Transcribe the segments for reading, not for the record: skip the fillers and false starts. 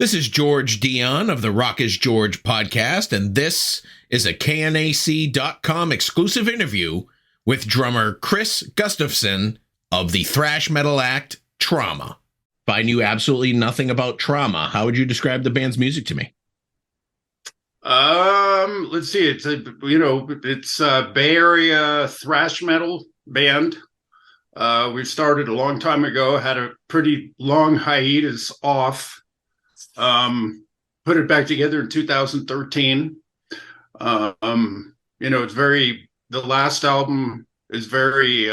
This is George Dionne of the Rock is George podcast, and this is a KNAC.com exclusive interview with drummer KRIS Gustofson of the thrash metal act Trauma. If I knew absolutely nothing about Trauma, how would you describe the band's music to me? Let's see. It's a Bay Area thrash metal band. We started a long time ago, had a pretty long hiatus off. Put it back together in 2013. The last album is very,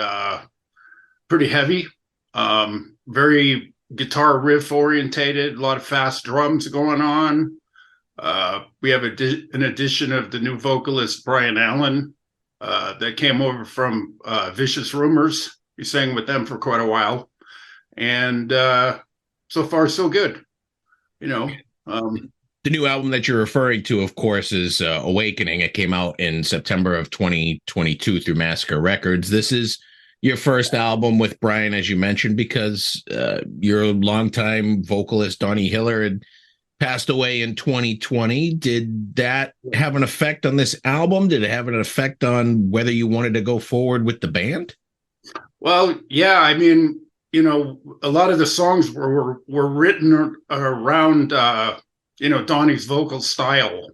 pretty heavy, very guitar riff orientated, a lot of fast drums going on. We have an addition of the new vocalist, Brian Allen, that came over from Vicious Rumors. He sang with them for quite a while. And so far, so good. The new album that you're referring to, of course, is Awakening. It came out in September of 2022 through Massacre Records. This is your first album with Brian, as you mentioned, because your longtime vocalist, Donnie Hiller, had passed away in 2020. Did that have an effect on this album? Did it have an effect on whether you wanted to go forward with the band? Well, yeah, a lot of the songs were written around, Donnie's vocal style.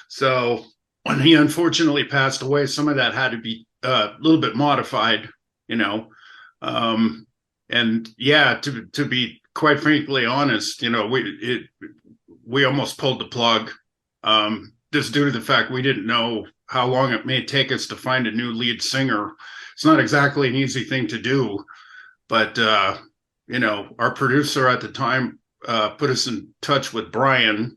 So when he unfortunately passed away, some of that had to be a little bit modified, to be quite frankly honest, we almost pulled the plug, just due to the fact we didn't know how long it may take us to find a new lead singer. It's not exactly an easy thing to do. But, our producer at the time put us in touch with Brian,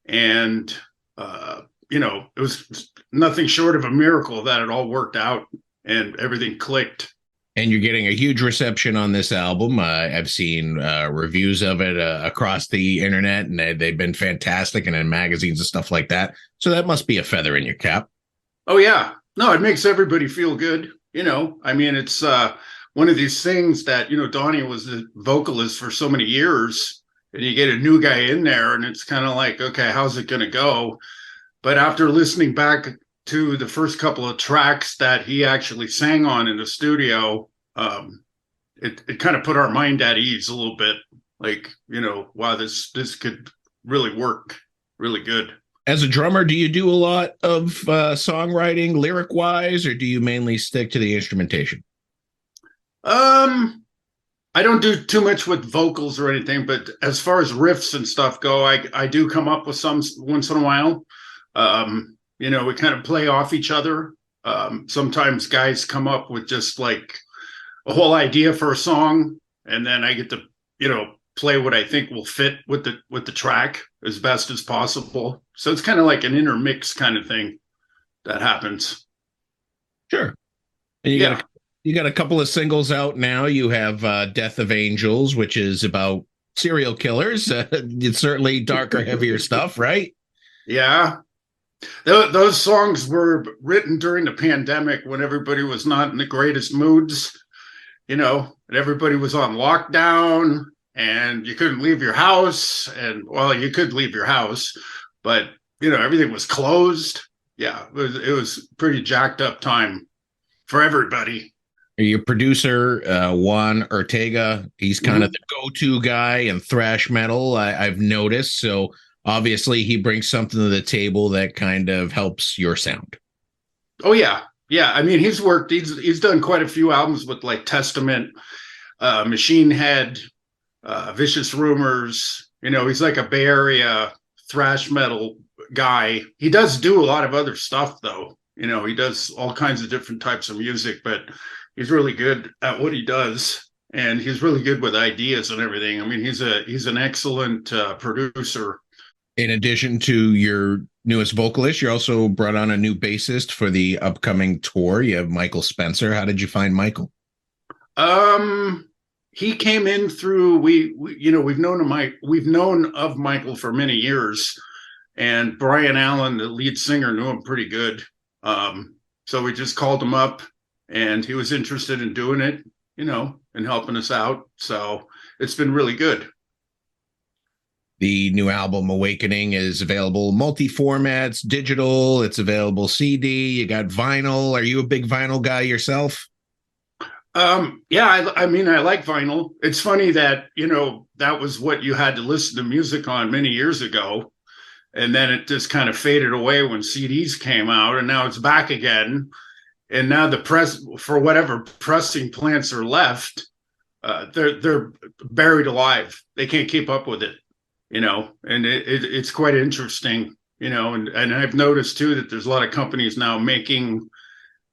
and, it was nothing short of a miracle that it all worked out and everything clicked. And you're getting a huge reception on this album. I've seen reviews of it across the internet, and they've been fantastic, and in magazines and stuff like that. So that must be a feather in your cap. Oh, yeah. No, it makes everybody feel good. It's one of these things that, Donnie was the vocalist for so many years, and you get a new guy in there and it's kind of like, okay, how's it going to go? But after listening back to the first couple of tracks that he actually sang on in the studio, it kind of put our mind at ease a little bit. Like, wow, this could really work really good. As a drummer, do you do a lot of songwriting lyric wise, or do you mainly stick to the instrumentation? I don't do too much with vocals or anything, but as far as riffs and stuff go, I do come up with some once in a while. We kind of play off each other. Sometimes guys come up with just like a whole idea for a song, and then I get to, play what I think will fit with the track as best as possible. So it's kind of like an intermix kind of thing that happens. Sure. And you got a couple of singles out now. You have Death of Angels, which is about serial killers. It's certainly darker, heavier stuff, right? Yeah. Those songs were written during the pandemic when everybody was not in the greatest moods, and everybody was on lockdown and you couldn't leave your house. And, well, you could leave your house, but, everything was closed. Yeah, it was pretty jacked up time for everybody. Your producer, Juan Ortega, he's kind of the go-to guy in thrash metal, I've noticed. So obviously he brings something to the table that kind of helps your sound. Oh, yeah. Yeah. He's done quite a few albums with like Testament, Machine Head, Vicious Rumors. He's like a Bay Area thrash metal guy. He does do a lot of other stuff, though. He does all kinds of different types of music, but he's really good at what he does, and he's really good with ideas and everything. He's an excellent producer. In addition to your newest vocalist, you also brought on a new bassist for the upcoming tour. You have Michael Spencer. How did you find Michael? He came in through we've known of Michael for many years, and Brian Allen, the lead singer, knew him pretty good. So we just called him up, and he was interested in doing it, and helping us out. So it's been really good. The new album Awakening is available multi-formats, digital, it's available CD, you got vinyl. Are you a big vinyl guy yourself? Yeah, I mean, I like vinyl. It's funny that, that was what you had to listen to music on many years ago. And then it just kind of faded away when CDs came out, and now it's back again. And now the press, for whatever pressing plants are left, they're buried alive. They can't keep up with it, and it's quite interesting, and I've noticed too that there's a lot of companies now making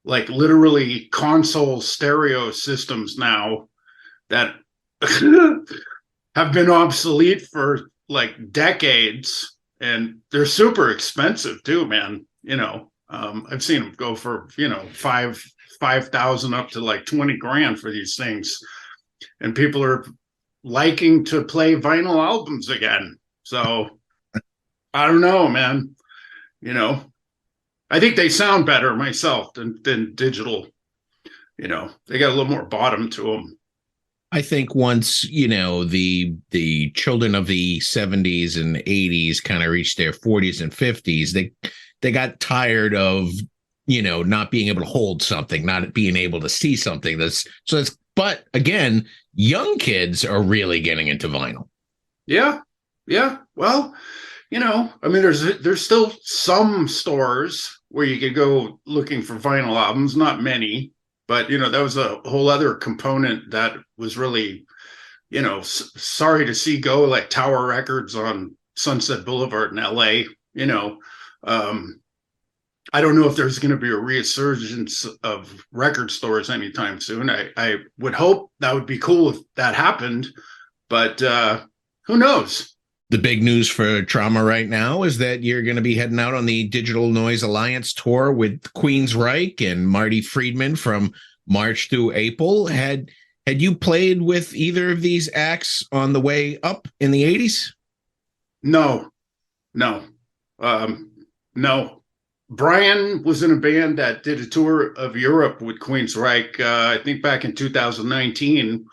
like literally console stereo systems now that have been obsolete for like decades, and they're super expensive too, man. I've seen them go for 5,000 up to like 20 grand for these things, and people are liking to play vinyl albums again. So I don't know, man. I think they sound better myself than digital. They got a little more bottom to them. I think once, the children of the 70s and 80s kind of reached their 40s and 50s, they got tired of, not being able to hold something, not being able to see something. But again, young kids are really getting into vinyl. Yeah. Yeah. Well, I mean, there's still some stores where you could go looking for vinyl albums, not many, but that was a whole other component that was really, sorry to see go, like Tower Records on Sunset Boulevard in LA. I don't know if there's going to be a resurgence of record stores anytime soon. I would hope that would be cool if that happened, but who knows? The big news for Trauma right now is that you're going to be heading out on the Digital Noise Alliance tour with QUEENSRYCHE and Marty Friedman from March through April. Had you played with either of these acts on the way up in the 80s? No. Brian was in a band that did a tour of Europe with QUEENSRYCHE, I think back in 2019.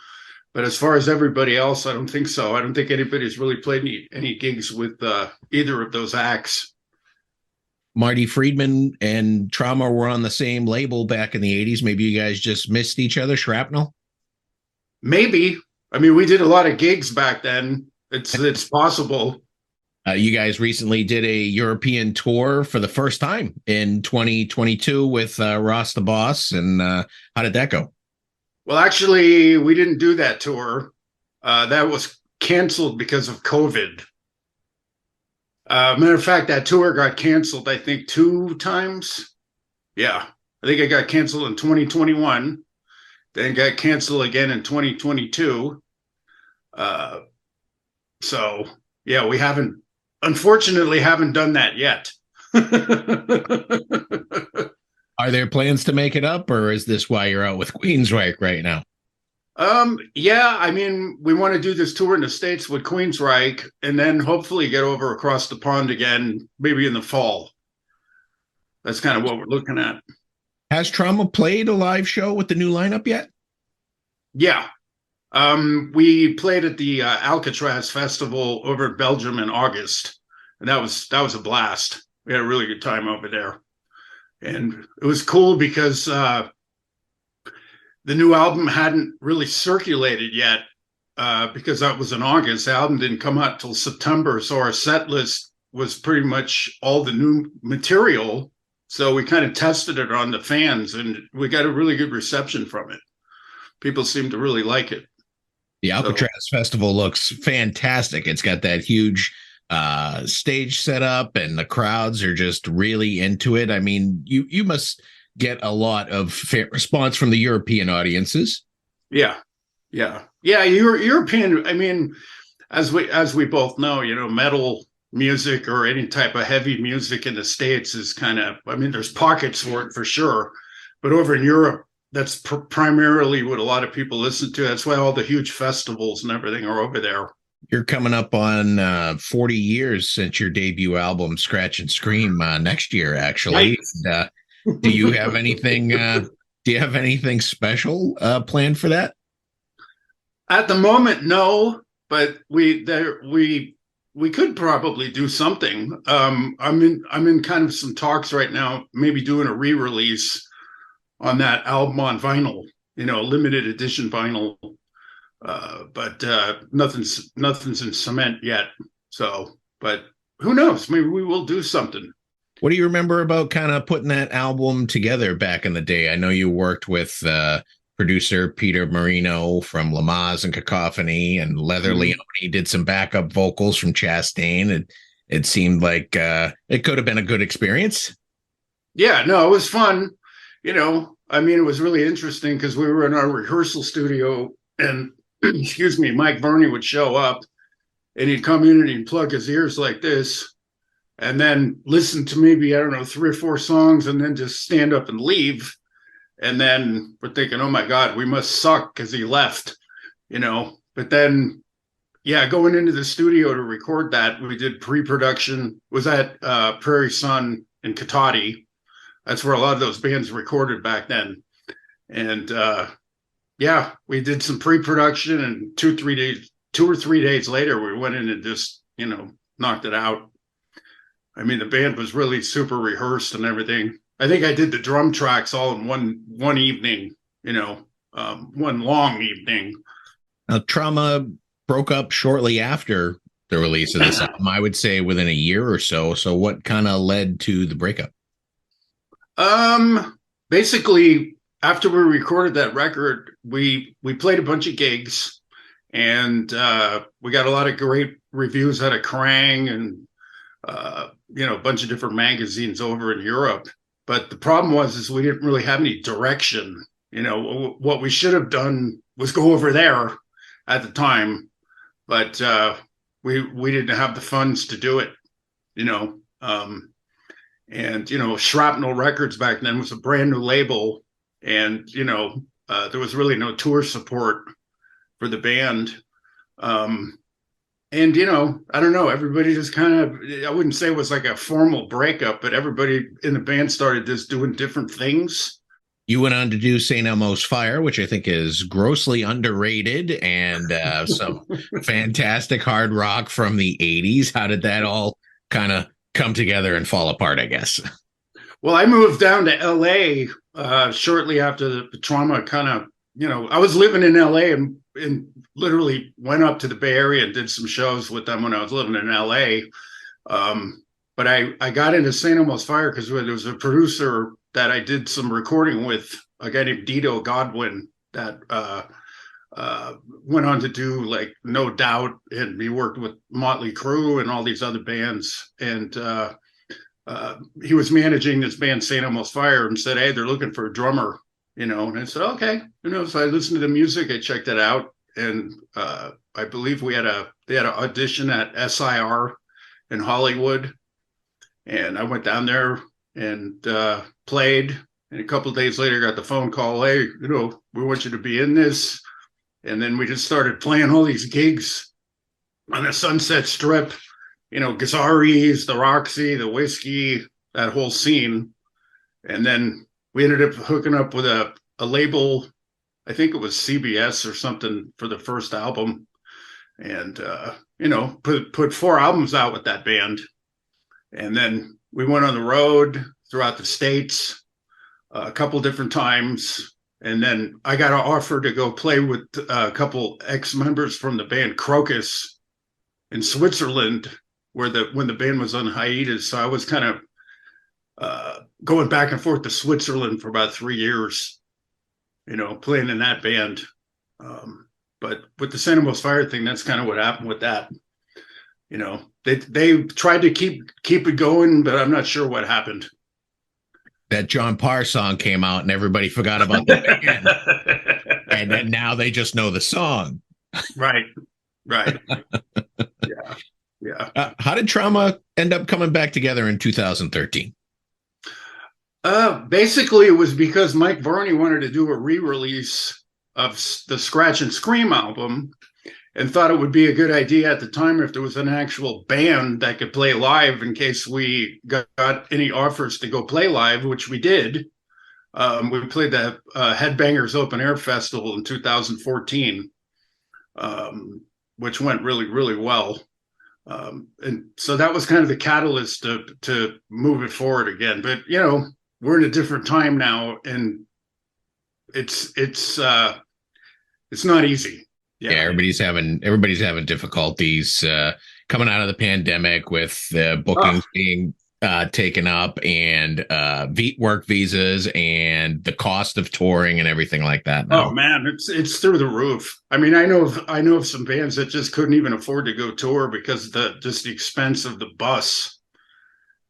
But as far as everybody else, I don't think so. I don't think anybody's really played any gigs with either of those acts. Marty Friedman and Trauma were on the same label back in the 80s. Maybe you guys just missed each other, Shrapnel? Maybe. I mean, we did a lot of gigs back then. It's possible. You guys recently did a European tour for the first time in 2022 with Ross the Boss. And how did that go? Well, actually, we didn't do that tour. That was canceled because of COVID. Matter of fact, that tour got canceled, I think, 2 times. Yeah, I think it got canceled in 2021, then got canceled again in 2022. So, yeah, we unfortunately haven't done that yet. Are there plans to make it up, or is this why you're out with QUEENSRYCHE right now? Yeah, I mean, we want to do this tour in the States with QUEENSRYCHE and then hopefully get over across the pond again, maybe in the fall. That's kind of what we're looking at. Has Trauma played a live show with the new lineup yet? Yeah. We played at the Alcatraz Festival over in Belgium in August, and that was a blast. We had a really good time over there. And it was cool because the new album hadn't really circulated yet because that was in August. The album didn't come out till September. So our set list was pretty much all the new material. So we kind of tested it on the fans, and we got a really good reception from it. People seem to really like it. The Alcatraz Festival looks fantastic. It's got that huge stage set up, and the crowds are just really into it. I mean, you must get a lot of response from the European audiences. Yeah. European. I mean, as we both know, metal music or any type of heavy music in the States is kind of. I mean, there's pockets for it for sure, but over in Europe, that's primarily what a lot of people listen to. That's why all the huge festivals and everything are over there. You're coming up on 40 years since your debut album, Scratch and Scream, next year, actually. Right. Do you have anything? Do you have anything special planned for that? At the moment, no. But we we could probably do something. I'm in kind of some talks right now, maybe doing a re-release on that album on vinyl, limited edition vinyl. But nothing's in cement yet. So, but who knows? Maybe we will do something. What do you remember about kind of putting that album together back in the day? I know you worked with producer Peter Marino from Lamaze and Cacophony, and Leather Leone did some backup vocals from Chastain. And it seemed like it could have been a good experience. Yeah, no, it was fun. I mean, it was really interesting because we were in our rehearsal studio and excuse me, Mike Varney would show up and he'd come in and he'd plug his ears like this and then listen to maybe, I don't know, 3 or 4 songs and then just stand up and leave. And then we're thinking, oh my God, we must suck because he left, But then, yeah, going into the studio to record that, we did pre-production. It was at Prairie Sun in Katati. That's where a lot of those bands recorded back then. And yeah, we did some pre-production, and 2 or 3 days later, we went in and just, knocked it out. I mean, the band was really super rehearsed and everything. I think I did the drum tracks all in one evening, one long evening. Now, Trauma broke up shortly after the release of this album, I would say within a year or so. So what kind of led to the breakup? Basically, after we recorded that record, we played a bunch of gigs, and we got a lot of great reviews out of Kerrang and a bunch of different magazines over in Europe. But the problem is we didn't really have any direction. What we should have done was go over there at the time, but we didn't have the funds to do it. And Shrapnel Records back then was a brand new label, and there was really no tour support for the band. And I don't know, everybody just kind of, I wouldn't say it was like a formal breakup, but everybody in the band started just doing different things. You went on to do St. Elmo's Fire, which I think is grossly underrated, and some fantastic hard rock from the 80s. How did that all kind of come together and fall apart, I guess? Well, I moved down to LA shortly after the Trauma kind of, I was living in LA and literally went up to the Bay Area and did some shows with them when I was living in LA. But I got into St. Elmo's Fire because there was a producer that I did some recording with, a guy named Dito Godwin, that went on to do like No Doubt, and he worked with Motley Crue and all these other bands. And he was managing this band St. Elmo's Fire and said, hey, they're looking for a drummer, and I said, okay, so I listened to the music, I checked it out, and I believe they had an audition at SIR in Hollywood, and I went down there and played, and a couple of days later got the phone call, hey, we want you to be in this. And then we just started playing all these gigs on the Sunset Strip, Gazzarri's, the Roxy, the Whiskey, that whole scene. And then we ended up hooking up with a label, I think it was CBS or something, for the first album. And, put 4 albums out with that band. And then we went on the road throughout the States a couple different times. And then I got an offer to go play with a couple ex-members from the band Crocus in Switzerland, when the band was on hiatus. So I was kind of going back and forth to Switzerland for about 3 years, playing in that band. But with the St. Elmo's Fire thing, that's kind of what happened with that. They tried to keep it going, but I'm not sure what happened. That John Parr song came out and everybody forgot about the band. And then now they just know the song. Right. Yeah. How did Trauma end up coming back together in 2013? Basically, it was because Mike Varney wanted to do a re-release of the Scratch and Scream album, and thought it would be a good idea at the time if there was an actual band that could play live in case we got any offers to go play live, which we did. We played the Headbangers Open Air Festival in 2014, which went really, really well. And so that was kind of the catalyst to move it forward again. But you know, we're in a different time now, and it's not easy. Yeah, everybody's having difficulties coming out of the pandemic with bookings being taken up, and work visas, and the cost of touring and everything like that now. Oh man, it's through the roof. I mean, I know of some bands that just couldn't even afford to go tour because the expense of the bus,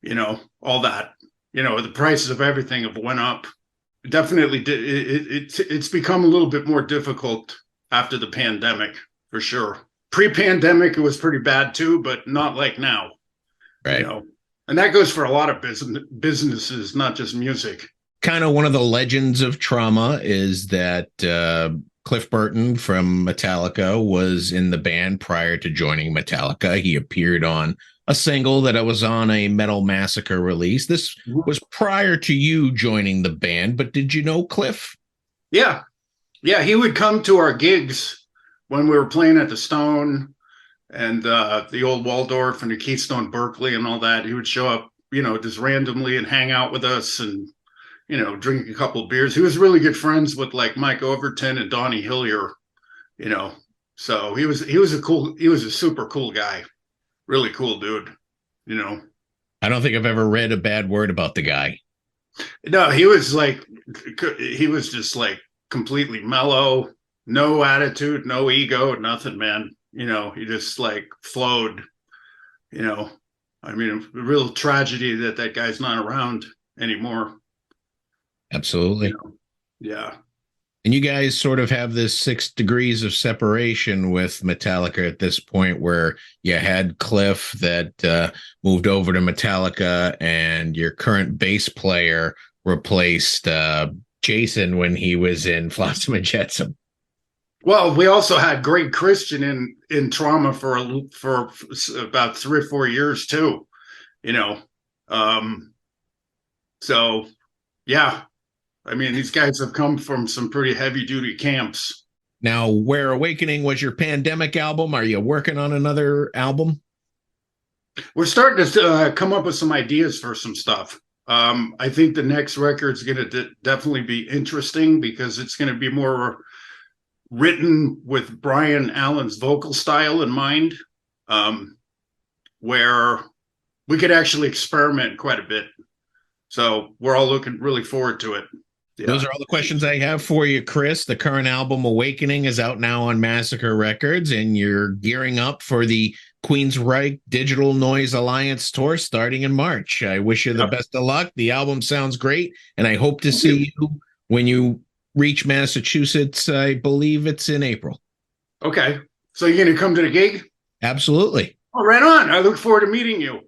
you know, all that, you know, the prices of everything have went up. Definitely it's become a little bit more difficult after the pandemic, for sure. Pre-pandemic, it was pretty bad too, but not like now. Right. You know, and that goes for a lot of businesses, not just music. Kind of one of the legends of Trauma is that Cliff Burton from Metallica was in the band prior to joining Metallica. He appeared on a single that was on a Metal Massacre release. This was prior to you joining the band, but did you know Cliff? Yeah. Yeah, he would come to our gigs when we were playing at the Stone and the old Waldorf and the Keystone Berkeley and all that. He would show up, you know, just randomly and hang out with us and, you know, drink a couple of beers. He was really good friends with like Mike Overton and Donnie Hillier, you know. So he was a super cool guy. Really cool dude, you know. I don't think I've ever read a bad word about the guy. No, he was just like completely mellow, no attitude, no ego, nothing, man. You know, he just like flowed, you know. I mean, a real tragedy that guy's not around anymore. Absolutely. You know? Yeah. And you guys sort of have this 6 degrees of separation with Metallica at this point, where you had Cliff that moved over to Metallica, and your current bass player replaced Jason when he was in Flotsam and Jetsam. Well, we also had Greg Christian in Trauma for about 3 or 4 years too, you know. So yeah, I mean, these guys have come from some pretty heavy duty camps. Now, Where Awakening was your pandemic album. Are you working on another album? We're starting to come up with some ideas for some stuff. I think the next record is going to definitely be interesting because it's going to be more written with Brian Allen's vocal style in mind, where we could actually experiment quite a bit. So we're all looking really forward to it. Yeah. Those are all the questions I have for you, Chris. The current album Awakening is out now on Massacre Records, and you're gearing up for the QUEENSRYCHE Digital Noise Alliance tour starting in March. I wish you the best of luck. The album sounds great, and I hope to see you when you reach Massachusetts. I believe it's in April. Okay. So you're going to come to the gig? Absolutely. Oh, right on. I look forward to meeting you.